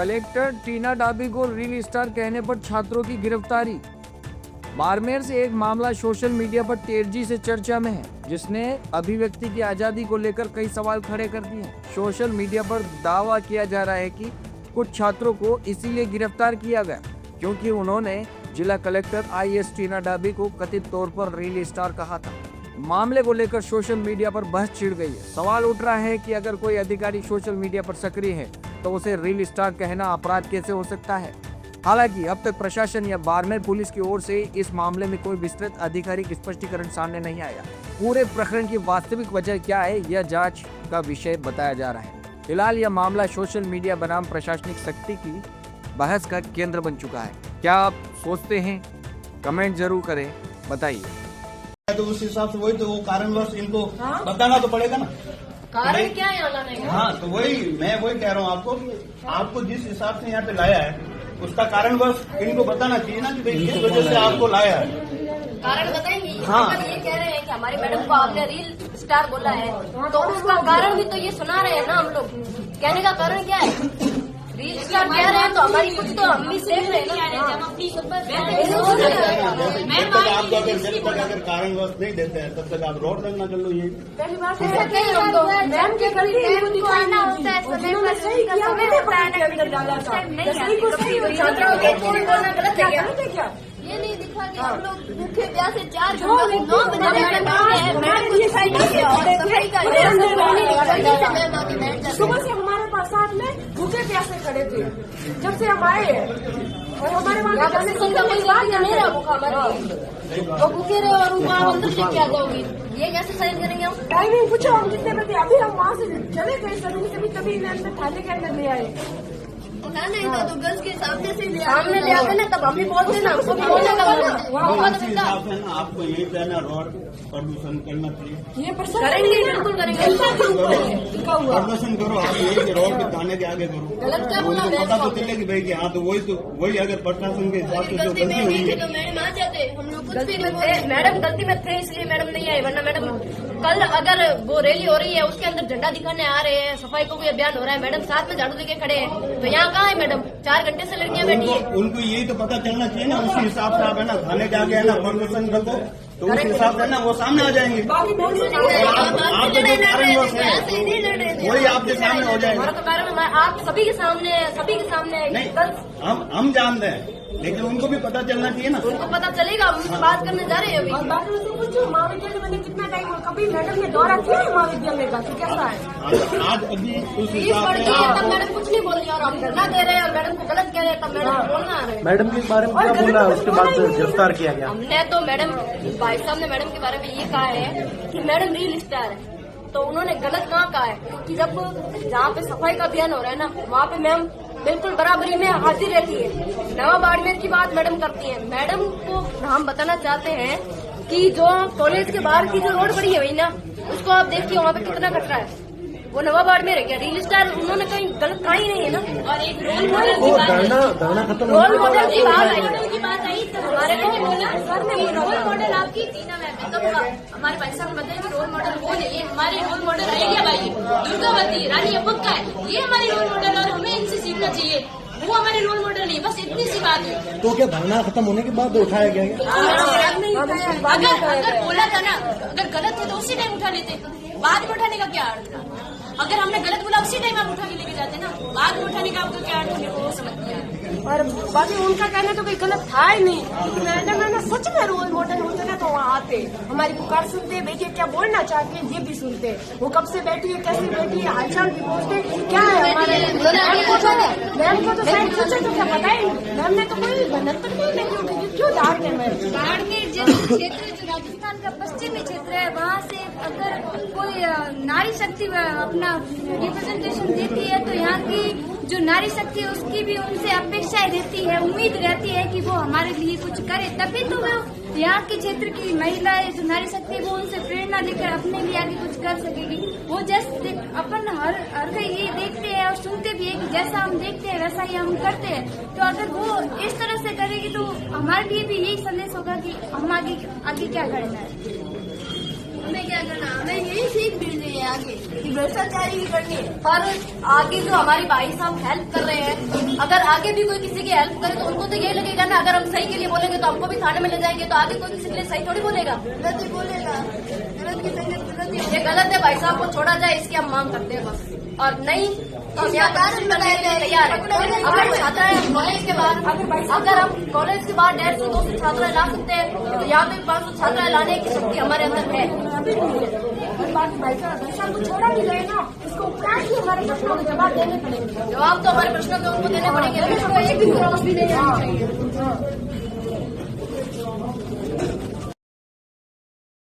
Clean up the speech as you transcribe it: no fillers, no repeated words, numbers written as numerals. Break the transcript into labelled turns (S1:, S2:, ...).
S1: Collector टीना डाबी को reel star कहने पर छात्रों की गिरफ्तारी। बाड़मेर से एक मामला सोशल मीडिया पर तेजी से चर्चा में है, जिसने अभिव्यक्ति की आजादी को लेकर कई सवाल खड़े कर दिए हैं। सोशल मीडिया पर दावा किया जा रहा है कि कुछ छात्रों को इसीलिए गिरफ्तार किया गया क्योंकि उन्होंने जिला कलेक्टर IAS टीना डाबी को कथित तौर पर रील स्टार कहा था। मामले को लेकर सोशल मीडिया पर बहस छिड़ गई है। सवाल उठ रहा है कि अगर कोई अधिकारी सोशल मीडिया पर सक्रिय है तो उसे रील स्टार कहना अपराध कैसे हो सकता है। हालांकि अब तक प्रशासन या बाड़मेर पुलिस की ओर से इस मामले में कोई विस्तृत आधिकारिक स्पष्टीकरण सामने नहीं आया। पूरे प्रकरण की वास्तविक वजह क्या है, यह जांच का विषय बताया जा रहा है। फिलहाल यह मामला सोशल मीडिया बनाम प्रशासनिक शक्ति की बहस का केंद्र बन चुका है। क्या आप सोचते हैं? कमेंट जरूर करें, बताइए।
S2: तो उस हिसाब से वही तो वो कारणवश इनको बताना तो पड़ेगा ना।
S3: कारण क्या है यहाँ लाने का?
S2: हाँ, तो मैं वही कह रहा हूँ आपको कि आपको जिस हिसाब से यहाँ पे लाया है उसका कारणवश इनको बताना चाहिए ना कि भाई किस वजह से आपको लाया है।
S3: कारण बताएंगे।
S2: हाँ।
S3: ये कह रहे हैं कि हमारी मैडम को आपने रील स्टार बोला है, तो उसका कारण भी तो ये सुना रहे हैं ना हम लोग। कहने का कारण क्या है? रील स्टार कह रहे हैं तो हमारी कुछ तो हम भी देख रहे हैं।
S2: जब तक आपको अगर कारणवश नहीं देते हैं तब तक आप रोड रंग ना कर लो। ये
S3: पहली बात मैम के गलती आना होता है, समय पर सही का समय होता है। गलत है क्या? ये नहीं दिखा कि हम लोग भूखे प्यासे 4 घंटे 9 बजे
S4: सुबह से हमारे पास साथ में भूखे प्यासे खड़े थे जब से हम आए हैं, और हमारे वहाँ
S3: जाने का कोई बात नहीं रहा। भूखा वो भूखे रहे और उनको आप अंदर से क्या जाओगे? ये कैसे साइन करेंगे हम?
S4: टाइमिंग पूछो हम कितने बजे? अभी हम वहाँ से चले गए सभी तभी थाने के अंदर ले आए।
S3: नहीं तो गर्ल्स के सामने से सामने ले आते ना, तब हम भी बोलते ना, हमको भी बोलने का
S2: हिसाब है ना। आपको यही कहना रोड प्रदूषण करना चाहिए।
S4: ये
S3: करेंगे, बिल्कुल करेंगे।
S2: प्रदर्शन करो, आप यही रोड के थाने के आगे करो।
S3: गलत क्या बोला?
S2: पता तो चले कि भाई कि हाँ, तो वही अगर प्रशासन के हिसाब से जो गलती हुई है
S3: तो मैडम आ जाते। हम लोग गलती में थे, मैडम गलती में थे इसलिए मैडम नहीं आए, वरना मैडम कल अगर वो रैली हो रही है उसके अंदर झंडा दिखाने आ रहे हैं, सफाई को भी अभियान हो रहा है, मैडम साथ में झाड़ू लेके खड़े हैं, तो यहाँ कहाँ है मैडम? 4 घंटे से लड़कियां बैठी है।
S2: उनको यही तो पता चलना चाहिए ना। उसी हिसाब से आप है ना थाने के आगे है ना प्रदर्शन रखो, तो उस हिसाब से ना वो सामने आ जाएंगे। आप जो कारणवश है वही आपके सामने हो जाएगा।
S3: हमारा तो कारण आप सभी के सामने
S2: नहीं, हम जानते हैं, लेकिन उनको भी पता चलना चाहिए ना।
S3: उनको पता चलेगा, हम उनसे बात करने जा रहे हैं अभी।
S4: महाविद्यालय में कितना टाइम और कभी मैडम ने दौरा किया है महाविद्यालय का? तो कैसा है
S2: आज अभी उस
S3: फीस
S2: हिसाब
S3: बढ़
S2: से
S3: गई है, तब मैडम कुछ नहीं बोल रही और हम धरना दे रहे हैं और मैडम को गलत कह रहे हैं, तब मैडम बोलना आ रहे हैं।
S5: मैडम के बारे में क्या बोला, उसके बाद गिरफ्तार किया गया।
S3: हमने तो मैडम भाई साहब ने मैडम के बारे में ये कहा है कि मैडम रील स्टार है, तो उन्होंने गलत कहाँ कहा है कि जब जहाँ पे सफाई का अभियान हो रहा है ना, वहाँ पे मैम बिल्कुल बराबरी में हाजिर रहती है। नवा बाड़मेर की बात मैडम करती है। मैडम को हम बताना चाहते हैं कि जो कॉलेज के बाहर की जो रोड बनी है वही ना, उसको आप देखिए वहाँ पे कितना खतरा है। वो नवा बाड़मेर है क्या? रील स्टार उन्होंने कहीं गलत कहा ही नहीं है ना। और एक रोल मॉडल की बात आई, तो हमारे को बोला सर ने रोल मॉडल आपकी टीना मैम है, तब हमारे भाई साहब बताए कि रोल मॉडल वो नहीं है, हमारे रोल मॉडल रहेगा भाई दुर्गावती रानी अब्बक का है, ये हमारी रोल मॉडल और हमें इनसे सीखना चाहिए। वो हमारे रोल मॉडल नहीं, बस इतनी सी बात है।
S5: तो क्या धरना खत्म होने के बाद उठाया गया?
S3: अगर बोला था ना, अगर गलत थे तो उसी टाइम उठा लेते, बाद में उठाने का क्या अर्थ था? अगर हमने गलत बोला उसी टाइम आप उठा के लेके जाते ना, बाद में उठाने का आपको क्या अर्थ है वो समझ नहीं आया।
S4: और बाकी उनका कहना तो कोई गलत था ही नहीं। मैडम है ना सच में रोल मॉडल होते ना तो वहाँ आते, हमारी पुकार सुनते, बेटिया क्या बोलना चाहती है ये भी सुनते, वो कब से बैठी है, कैसे बैठी है, हालचाल भी पूछते, क्या है हमारे मैम को तो शायद पूछे तो क्या पता ही नहीं। मैम ने तो कोई गलत नहीं, क्यों डांटते हैं?
S6: बाड़मेर जैसे क्षेत्र जो राजस्थान का पश्चिमी क्षेत्र है, वहाँ से अगर कोई नारी शक्ति अपना रिप्रेजेंटेशन देती है तो यहाँ की जो नारी शक्ति है उसकी भी उनसे अपेक्षाएं रहती है, उम्मीद रहती है कि वो हमारे लिए कुछ करे, तभी तो वो यहाँ के क्षेत्र की महिलाएं जो नारी शक्ति है वो उनसे प्रेरणा लेकर अपने लिए आगे कुछ कर सकेगी। वो जैसे अपन हर कहीं ये देखते हैं और सुनते भी है कि जैसा हम देखते हैं वैसा ही हम करते हैं, तो अगर वो इस तरह से करेगी तो हमारे लिए भी यही संदेश होगा कि हम आगे क्या करना है,
S3: हमें क्या करना, हमें यही सीख मिल रही है आगे।
S4: कि भ्रष्टाचारी ही करनी है।
S3: पर आगे जो हमारी भाई साहब हेल्प कर रहे हैं, अगर आगे भी कोई किसी की हेल्प करे तो उनको तो ये लगेगा ना, अगर हम सही के लिए बोलेंगे तो हमको भी थाने में ले जाएंगे, तो आगे कोई किसी के लिए सही थोड़ी बोलेगा।
S4: गलत ही बोलेगा, गलत की तबीयत गलत ही।
S3: ये गलत है, भाई साहब को छोड़ा जाए इसकी हम मांग करते हैं बस, और नहीं तो हम यहाँ कारण बनाए गए तैयार है। अगर छात्रा है कॉलेज के बाहर, अगर हम कॉलेज के बाहर 150-200 छात्राएं ला सकते हैं तो यहाँ पे 500 छात्राएं लाने की शक्ति हमारे अंदर है।
S4: बाकी भाई साहब को छोड़ा नहीं गए ना, इसको उपरांत ही हमारे प्रश्नों के जवाब देने पड़ेंगे।
S3: जवाब तो हमारे प्रश्नों के उनको देने पड़ेंगे, एक भी नहीं चाहिए।